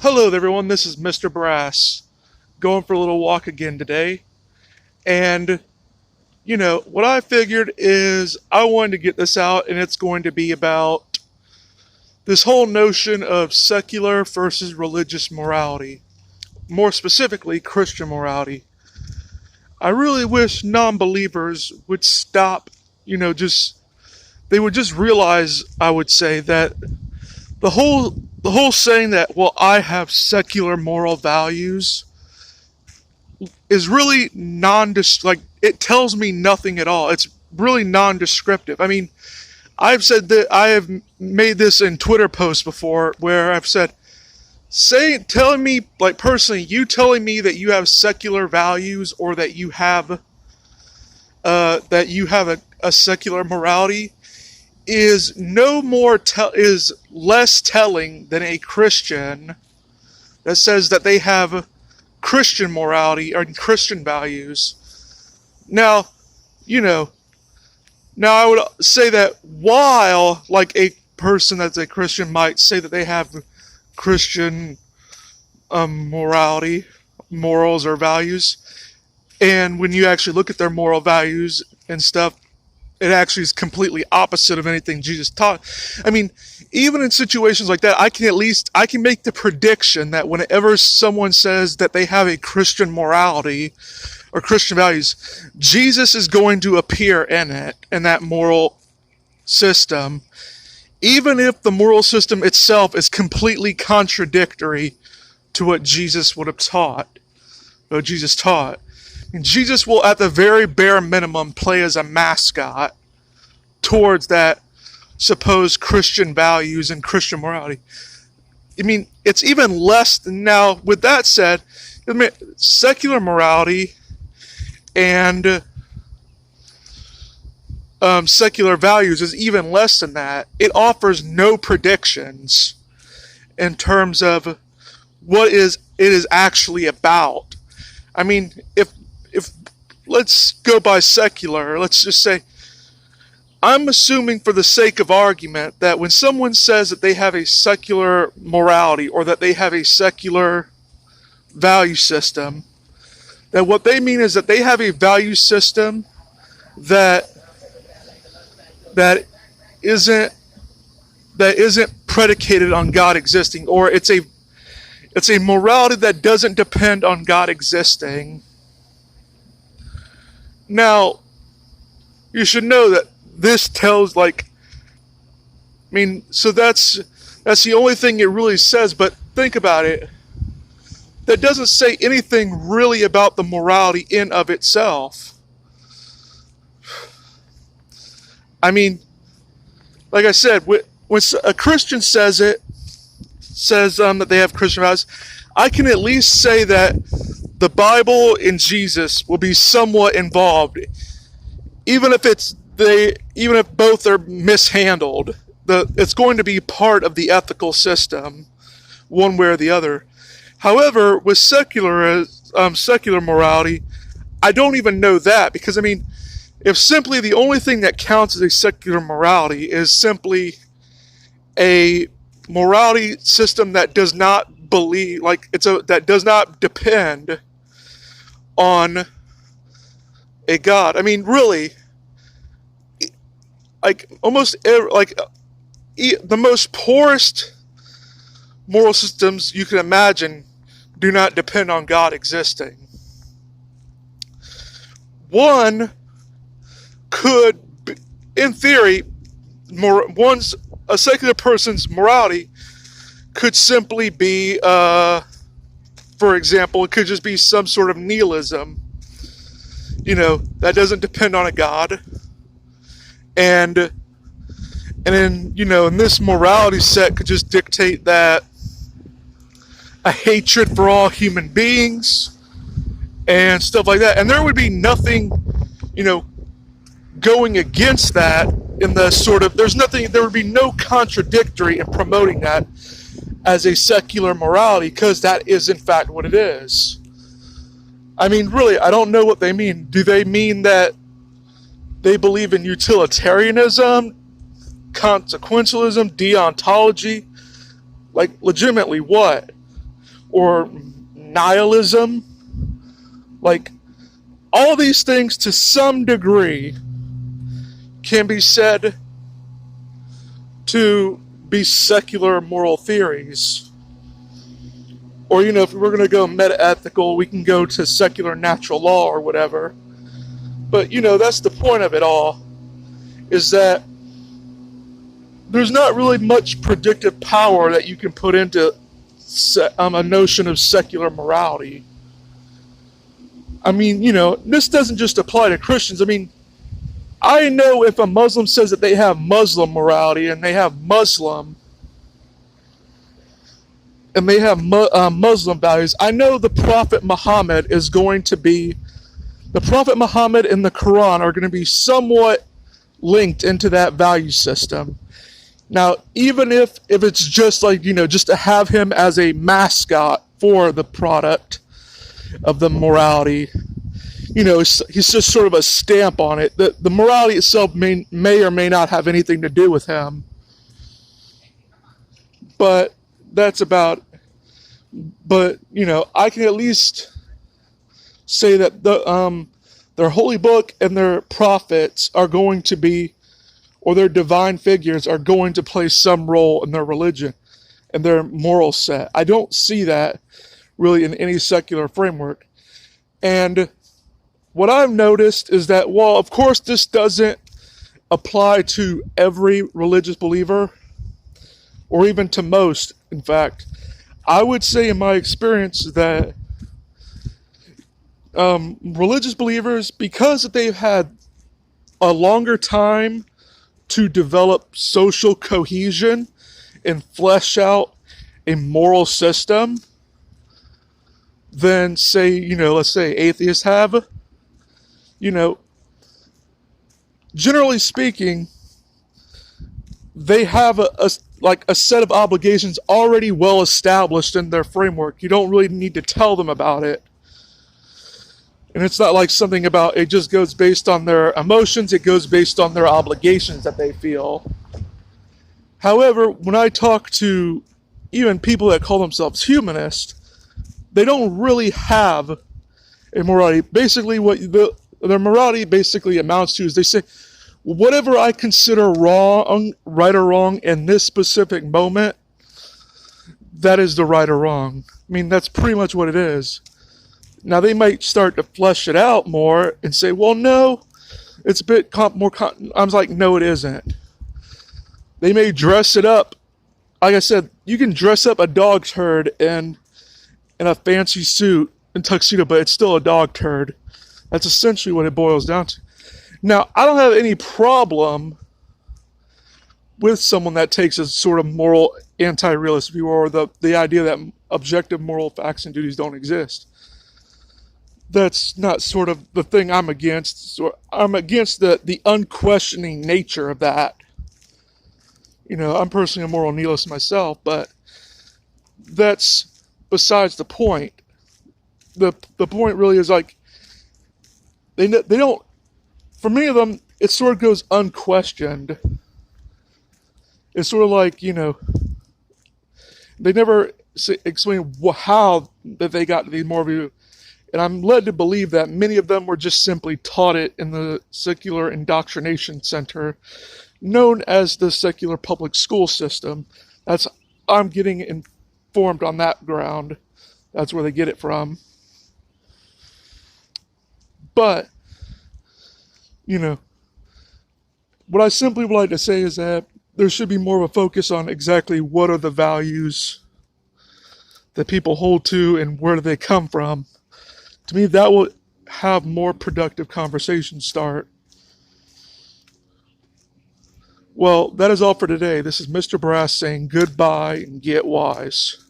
Hello there, everyone. This is Mr. Brass, going for a little walk again today. And, what I figured is I wanted to get this out, and it's going to be about this whole notion of secular versus religious morality. More specifically, Christian morality. I really wish non-believers would stop, they would just realize, I would say, that the whole saying that, well, I have secular moral values is really it tells me nothing at all. It's really non-descriptive. I mean, I've said that I have made this in Twitter posts before where I've said, telling me, like personally, you telling me that you have secular values or that you have a secular morality is is less telling than a Christian that says that they have Christian morality or Christian values. Now, I would say that while like a person that's a Christian might say that they have Christian morals or values, and when you actually look at their moral values and stuff, it actually is completely opposite of anything Jesus taught. I mean, even in situations like that, I can make the prediction that whenever someone says that they have a Christian morality or Christian values, Jesus is going to appear in that moral system, even if the moral system itself is completely contradictory to what Jesus would have taught, what Jesus taught. And Jesus will, at the very bare minimum, play as a mascot towards that supposed Christian values and Christian morality. I mean, it's even less than now. With that said, secular morality and secular values is even less than that. It offers no predictions in terms of what it is actually about. I mean, if let's go by secular, let's just say, I'm assuming for the sake of argument that when someone says that they have a secular morality or that they have a secular value system, that what they mean is that they have a value system that isn't predicated on God existing, or it's a morality that doesn't depend on God existing. Now, you should know that this tells, so that's the only thing it really says, but think about it. That doesn't say anything really about the morality in of itself. I mean, like I said, when a Christian says that they have Christian values, I can at least say that the Bible and Jesus will be somewhat involved, even if both are mishandled. It's going to be part of the ethical system, one way or the other. However, with secular morality, I don't even know that, because I mean, if simply the only thing that counts as a secular morality is simply a morality system that does not believe, that does not depend on a God. I mean, really, the most poorest moral systems you can imagine do not depend on God existing. One could, in theory, a secular person's morality could simply be, for example, it could just be some sort of nihilism, that doesn't depend on a God. And then, and this morality set could just dictate that a hatred for all human beings and stuff like that. And there would be nothing, going against that in the sort of, there would be no contradictory in promoting that as a secular morality, because that is in fact what it is. I mean, really, I don't know what they mean. Do they mean that they believe in utilitarianism, consequentialism, deontology? Like, legitimately, what? or nihilism. Like, all these things to some degree can be said to be secular moral theories. Or, if we're going to go meta-ethical, we can go to secular natural law or whatever. But, that's the point of it all, is that there's not really much predictive power that you can put into a notion of secular morality. I mean, this doesn't just apply to Christians. I mean, I know if a Muslim says that they have Muslim morality and they have Muslim values, I know the Prophet Muhammad and the Quran are going to be somewhat linked into that value system. Now, even if it's just like, just to have him as a mascot for the product of the morality, he's just sort of a stamp on it. The morality itself may or may not have anything to do with him. But that's about, I can at least say that their holy book and their prophets are going to be, or their divine figures are going to play some role in their religion and their moral set. I don't see that really in any secular framework. And what I've noticed is that, while of course this doesn't apply to every religious believer, or even to most, in fact, I would say in my experience that religious believers, because they've had a longer time to develop social cohesion and flesh out a moral system than, say, let's say atheists have, generally speaking, they have a set of obligations already well established in their framework. You don't really need to tell them about it. And it's not like something about, it just goes based on their emotions, it goes based on their obligations that they feel. However, when I talk to even people that call themselves humanists, they don't really have a morality. Basically, what their morality basically amounts to is they say, whatever I consider wrong, right or wrong in this specific moment, that is the right or wrong. I mean, that's pretty much what it is. Now, they might start to flesh it out more and say, well, no, it's a bit more. I was like, no, it isn't. They may dress it up. Like I said, you can dress up a dog turd in a fancy suit and tuxedo, but it's still a dog turd. That's essentially what it boils down to. Now, I don't have any problem with someone that takes a sort of moral anti-realist view, or the idea that objective moral facts and duties don't exist. That's not sort of the thing I'm against. So I'm against the unquestioning nature of that. I'm personally a moral nihilist myself, but that's besides the point. The point really is, like, they don't, for many of them, it sort of goes unquestioned. It's sort of like, they never explain how that they got to the moral view. And I'm led to believe that many of them were just simply taught it in the secular indoctrination center, known as the secular public school system. I'm getting informed on that ground. That's where they get it from. But, what I simply would like to say is that there should be more of a focus on exactly what are the values that people hold to and where do they come from. To me, that will have more productive conversations start. Well, that is all for today. This is Mr. Brass saying goodbye and get wise.